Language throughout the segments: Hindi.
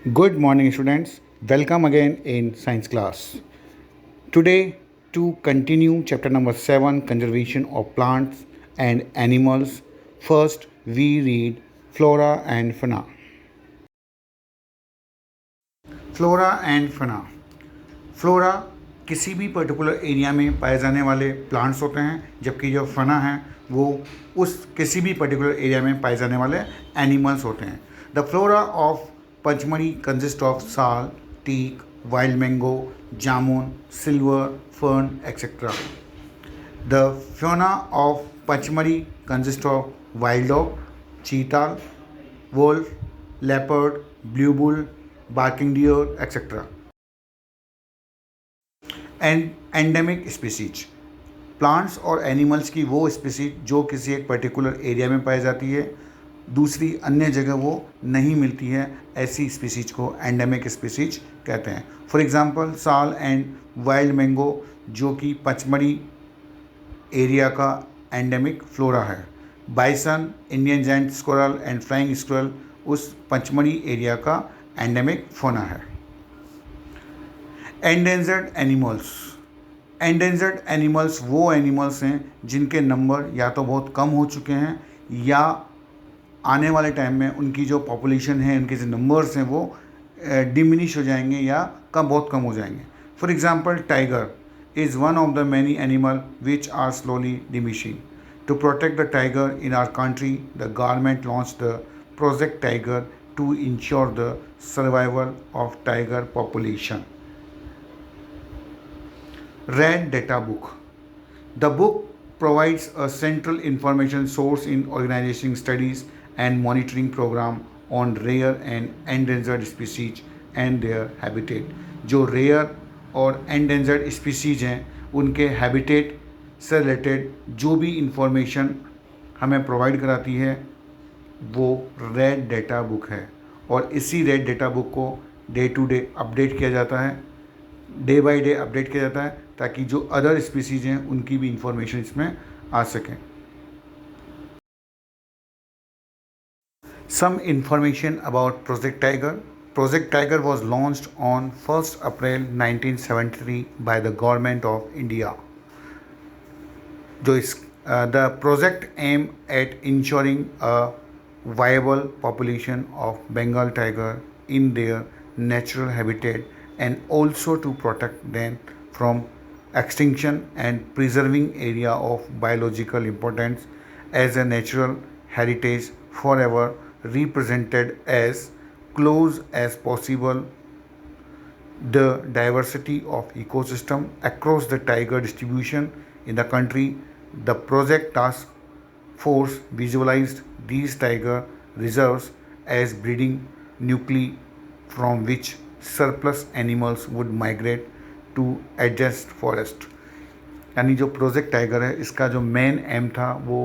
Good morning, students. Welcome again in science class. Today, to continue chapter number 7, conservation of plants and animals, first we read flora and fauna. Flora and fauna. Flora किसी भी पर्टिकुलर एरिया में पाए जाने वाले प्लांट्स होते हैं, जबकि जो फना है वो उस किसी भी पर्टिकुलर एरिया में पाए जाने वाले एनिमल्स होते हैं। The flora of Pachmarhi consist of sal, teak, wild mango, jamun, silver, fern, etcetera. द fauna of Pachmari consists of wild dog, cheetah, wolf, leopard, blue bull, barking deer, etc. And endemic species, plants और एनिमल्स की वो स्पीसीज जो किसी एक पर्टिकुलर एरिया में पाई जाती है, दूसरी अन्य जगह वो नहीं मिलती है, ऐसी स्पीसीज को एंडेमिक स्पीसीज कहते हैं। फॉर एग्जांपल साल एंड वाइल्ड मैंगो जो कि पचमढ़ी एरिया का एंडेमिक फ्लोरा है। Bison, Indian giant squirrel and flying squirrel उस पचमढ़ी एरिया का एंडेमिक फोना है। एंडेंजर्ड एनिमल्स, एंडेंजर्ड एनिमल्स वो एनिमल्स हैं जिनके नंबर या तो बहुत कम हो चुके हैं या आने वाले टाइम में उनकी जो पॉपुलेशन है, उनके जो नंबर्स हैं वो डिमिनिश हो जाएंगे या बहुत कम हो जाएंगे। For example tiger is one of the many animals which are slowly diminishing. To protect the tiger in our country, the government launched the Project Tiger to ensure the survival of tiger population. Red Data Book. The book provides a central information source in organizing studies and monitoring program on rare and endangered species and their habitat. जो rare और एंडेंजर्ड स्पीसीज हैं उनके हैबिटेट से रिलेटेड जो भी इंफॉर्मेशन हमें प्रोवाइड कराती है वो रेड डेटा बुक है। और इसी रेड डेटा बुक को डे टू डे अपडेट किया जाता है, डे बाय डे अपडेट किया जाता है, ताकि जो अदर स्पीसीज हैं उनकी भी इंफॉर्मेशन इसमें आ सकें। Some information about project tiger. Project Tiger was launched on 1st April 1973 by the Government of India. The project aimed at ensuring a viable population of Bengal tiger in their natural habitat and also to protect them from extinction and preserving area of biological importance as a natural heritage forever represented as close as possible the diversity of ecosystem across the tiger distribution in the country. The project task force visualized these tiger reserves as breeding nuclei from which surplus animals would migrate to adjacent forest. यानी जो प्रोजेक्ट टाइगर है इसका जो मेन एम था वो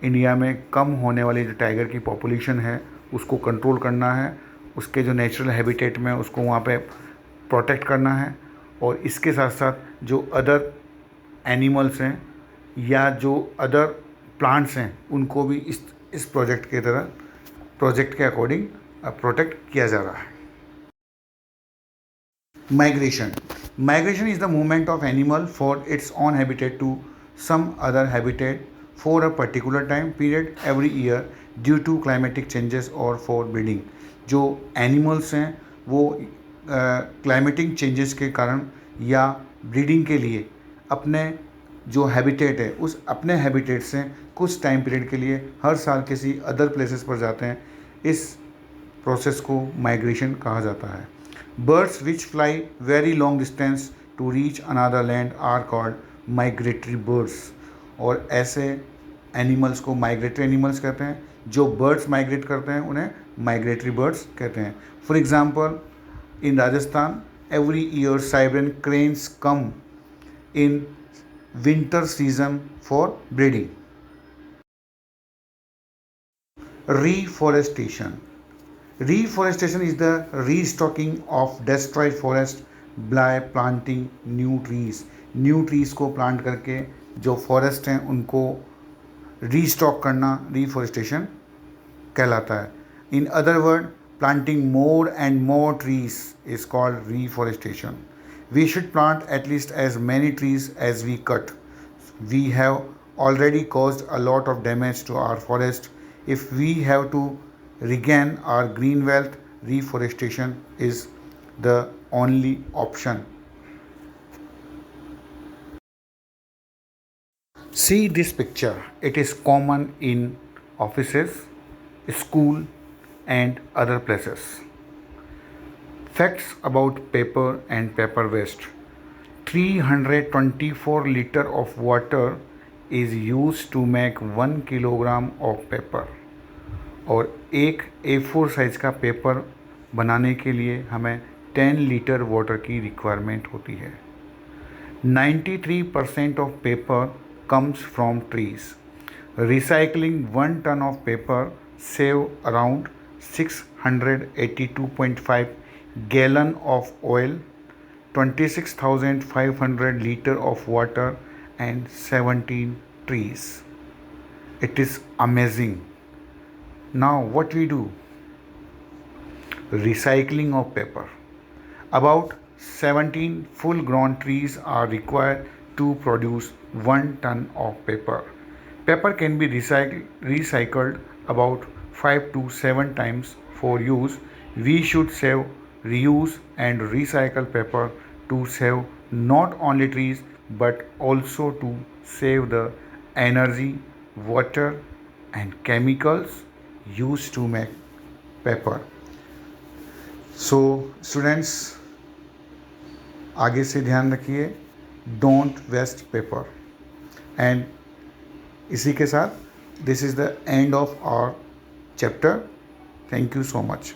इंडिया में कम होने वाली जो टाइगर की पॉपुलेशन है उसको कंट्रोल करना है, उसके जो नेचुरल हैबिटेट में उसको वहाँ पे प्रोटेक्ट करना है, और इसके साथ साथ जो अदर एनिमल्स हैं या जो अदर प्लांट्स हैं उनको भी इस प्रोजेक्ट के तरह प्रोजेक्ट के अकॉर्डिंग प्रोटेक्ट किया जा रहा है। Migration. Migration is the movement of animal for its own habitat to some other habitat for a particular time period every year due to climatic changes और फॉर ब्रीडिंग. जो एनिमल्स हैं वो क्लाइमेटिक चेंजेस के कारण या ब्रीडिंग के लिए अपने जो हैबिटेट है उस अपने हैबिटेट से कुछ टाइम पीरियड के लिए हर साल किसी अदर प्लेसेस पर जाते हैं। इस प्रोसेस को माइग्रेशन कहा जाता है। Birds which fly very long distance to reach another land are called migratory birds. और ऐसे एनिमल्स को माइग्रेटरी एनिमल्स कहते हैं। जो बर्ड्स माइग्रेट करते हैं उन्हें माइग्रेटरी बर्ड्स कहते हैं। For example in Rajasthan every year Siberian cranes come in winter season for breeding. Reforestation. Reforestation is the restocking of destroyed forest by planting new trees. New trees को प्लांट करके जो फॉरेस्ट हैं उनको रीस्टॉक करना रिफॉरेस्टेशन कहलाता है. In other word planting more and more trees is called reforestation. We should plant at least as many trees as we cut. We have already caused a lot of damage to our forest. If we have to regain our green wealth, reforestation is the only option. See this picture. It is common in offices, school and other places. Facts about paper and paper waste. 324 liter of water is used to make 1 kilogram of paper और एक A4 साइज़ का पेपर बनाने के लिए हमें 10 लीटर वाटर की रिक्वायरमेंट होती है. 93% of paper comes from trees. Recycling 1 ton of paper save around 682.5 gallon of oil, 26,500 liter of water and 17 trees. It is amazing. Now what we do? Recycling of paper. About 17 full grown trees are required to produce 1 ton of paper. Paper can be recycled about 5 to 7 times for use. We should save, reuse and recycle paper to save not only trees but also to save the energy, water and chemicals used to make paper. So students, आगे से ध्यान रखिए, डोंट वेस्ट पेपर. एंड इसी के साथ this is the end of our chapter. Thank you so much.